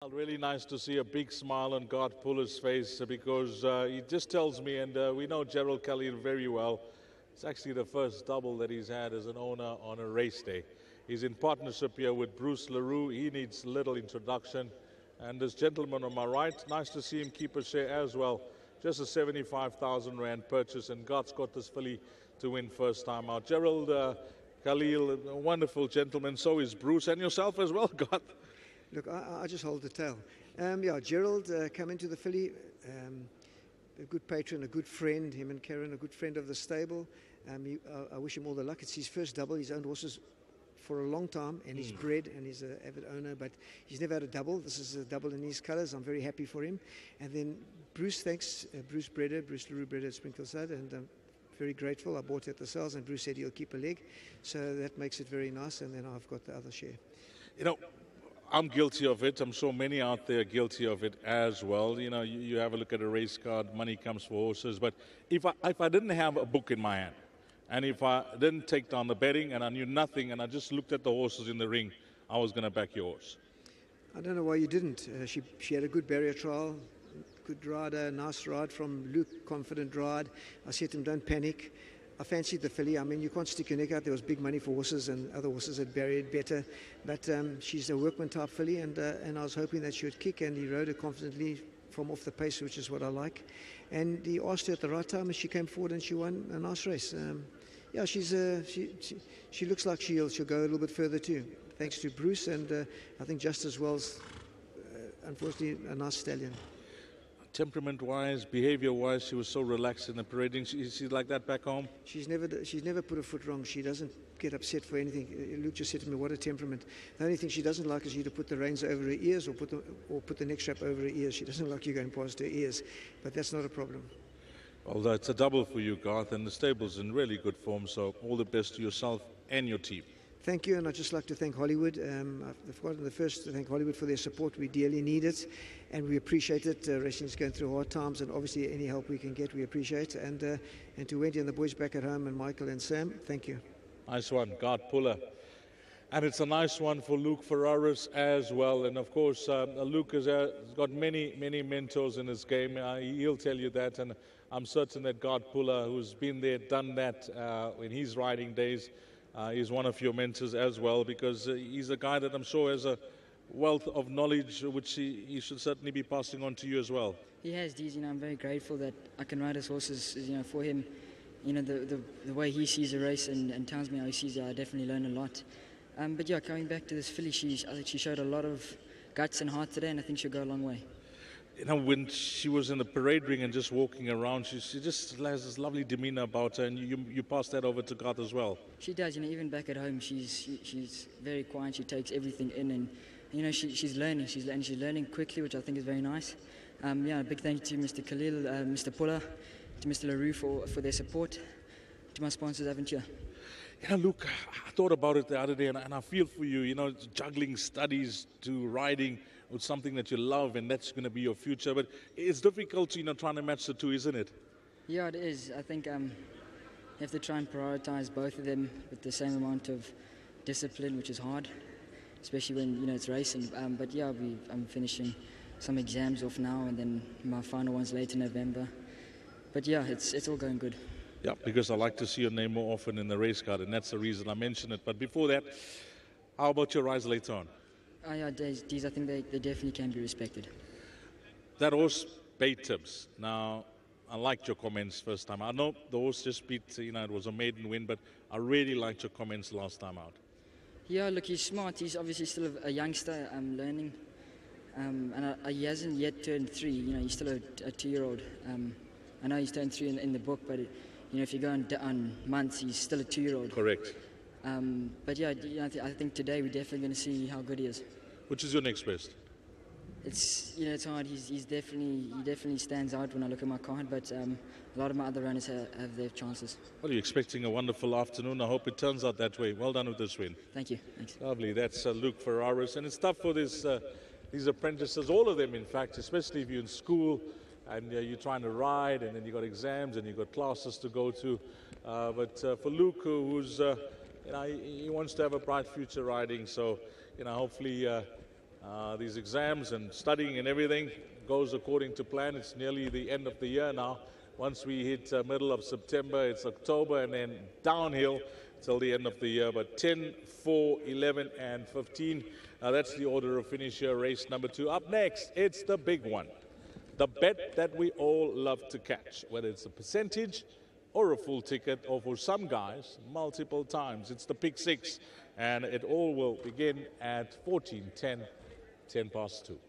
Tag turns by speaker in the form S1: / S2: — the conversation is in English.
S1: Well, really nice to see a big smile on God Puller's face because he just tells me, and we know Gerald Khalil very well. It's actually the first double that he's had as an owner on a race day. He's in partnership here with Bruce LaRue. He needs little introduction. And this gentleman on my right, nice to see him keep a share as well. Just a 75,000 Rand purchase, and God's got this filly to win first time out. Gerald Khalil, a wonderful gentleman. So is Bruce, and yourself as well, God.
S2: Look, I just hold the tail. Yeah, Gerald come into the filly, a good patron, a good friend, him and Karen, a good friend of the stable. I wish him all the luck. It's his first double. He's owned horses for a long time, and he's bred, and he's an avid owner, but he's never had a double. This is a double in his colours. I'm very happy for him. And then Bruce, thanks, Bruce LaRue bred at Sprinkleside, and I'm very grateful. I bought it at the sales, and Bruce said he'll keep a leg, so that makes it very nice, and then I've got the other share.
S1: You know, I'm guilty of it. I'm sure many out there are guilty of it as well. You know, you have a look at a race card, money comes for horses. But if I didn't have a book in my hand, and if I didn't take down the betting and I knew nothing and I just looked at the horses in the ring, I was going to back your horse.
S2: I don't know why you didn't. She had a good barrier trial, good rider, nice ride from Luke, confident ride. I said to him, don't panic. I fancied the filly. I mean, you can't stick your neck out. There was big money for horses, and other horses had barriered better. But she's a workman type filly, and I was hoping that she would kick, and he rode her confidently from off the pace, which is what I like. And he asked her at the right time, and she came forward and she won a nice race. Yeah, she looks like she'll go a little bit further too, thanks to Bruce, and I think just as well's, unfortunately, a nice stallion.
S1: Temperament-wise, behavior-wise, she was so relaxed in the parading. She's like that back home?
S2: She's never put a foot wrong. She doesn't get upset for anything. Luke just said to me, what a temperament. The only thing she doesn't like is you to put the reins over her ears or put the neck strap over her ears. She doesn't like you going past her ears, but that's not a problem. Well,
S1: that's a double for you, Garth, and the stable's in really good form, so all the best to yourself and your team.
S2: Thank you, and I'd just like to thank Hollywood. I've forgotten the first to thank Hollywood for their support. We dearly need it, and we appreciate it. Wrestling's going through hard times, and obviously any help we can get, we appreciate. And to Wendy and the boys back at home, and Michael and Sam, thank you.
S1: Nice one, God Puller. And it's a nice one for Luke Ferraris as well. And of course, Luke has got many mentors in his game. He'll tell you that, and I'm certain that God Puller, who's been there, done that in his riding days, is one of your mentors as well, because he's a guy that I'm sure has a wealth of knowledge which he should certainly be passing on to you as well.
S3: He has, Deez. You know, I'm very grateful that I can ride his horses, you know, for him. You know, the way he sees a race and tells me how he sees it, I definitely learn a lot. But yeah, coming back to this filly, I think she showed a lot of guts and heart today, and I think she'll go a long way.
S1: You know, when she was in the parade ring and just walking around, she just has this lovely demeanor about her, and you pass that over to Garth as well.
S3: She does. You know, even back at home, she's very quiet. She takes everything in, and you know, she's learning. She's learning quickly, which I think is very nice. Yeah, a big thank you to Mr. Khalil, Mr. Puller, to Mr. LaRue for their support, to my sponsors, Aventure.
S1: You know, Luke, I thought about it the other day, and I feel for you. You know, juggling studies to riding with something that you love, and that's going to be your future. But it's difficult, you know, trying to match the two, isn't it?
S3: Yeah, it is. I think you have to try and prioritize both of them with the same amount of discipline, which is hard, especially when, you know, it's racing. But yeah, I'm finishing some exams off now, and then my final one's late in November. But yeah, it's all going good.
S1: Yeah, because I like to see your name more often in the race card, and that's the reason I mention it. But before that, how about your rides later on?
S3: Oh yeah, Deez, I think they definitely can be respected.
S1: That horse, Bay Tibbs. Now, I liked your comments first time. I know the horse just beat, you know, it was a maiden win, but I really liked your comments last time out.
S3: Yeah, look, he's smart. He's obviously still a youngster, learning. And he hasn't yet turned 3. You know, he's still a 2-year-old. I know he's turned 3 in the book, but you know, if you go on months, he's still a 2-year-old.
S1: Correct.
S3: But yeah, you know, I think today we're definitely going to see how good he is.
S1: Which is your next best?
S3: It's, you know, it's hard. He definitely stands out when I look at my card, but a lot of my other runners have their chances.
S1: Well, you're expecting a wonderful afternoon. I hope it turns out that way. Well done with this win.
S3: Thank you. Thanks.
S1: Lovely. That's Luke Ferraris, and it's tough for these apprentices, all of them, in fact, especially if you're in school and you're trying to ride, and then you've got exams and you've got classes to go to. But for Luke, who's, you know, he wants to have a bright future riding, so, you know, hopefully these exams and studying and everything goes according to plan. It's nearly the end of the year now. Once we hit middle of September, it's October, and then downhill till the end of the year. But 10, 4, 11, and 15, that's the order of finish here, race number 2. Up next, it's the big one. The bet that we all love to catch, whether it's a percentage or a full ticket, or for some guys, multiple times. It's the pick 6, and it all will begin at 14:10, 10 past 2.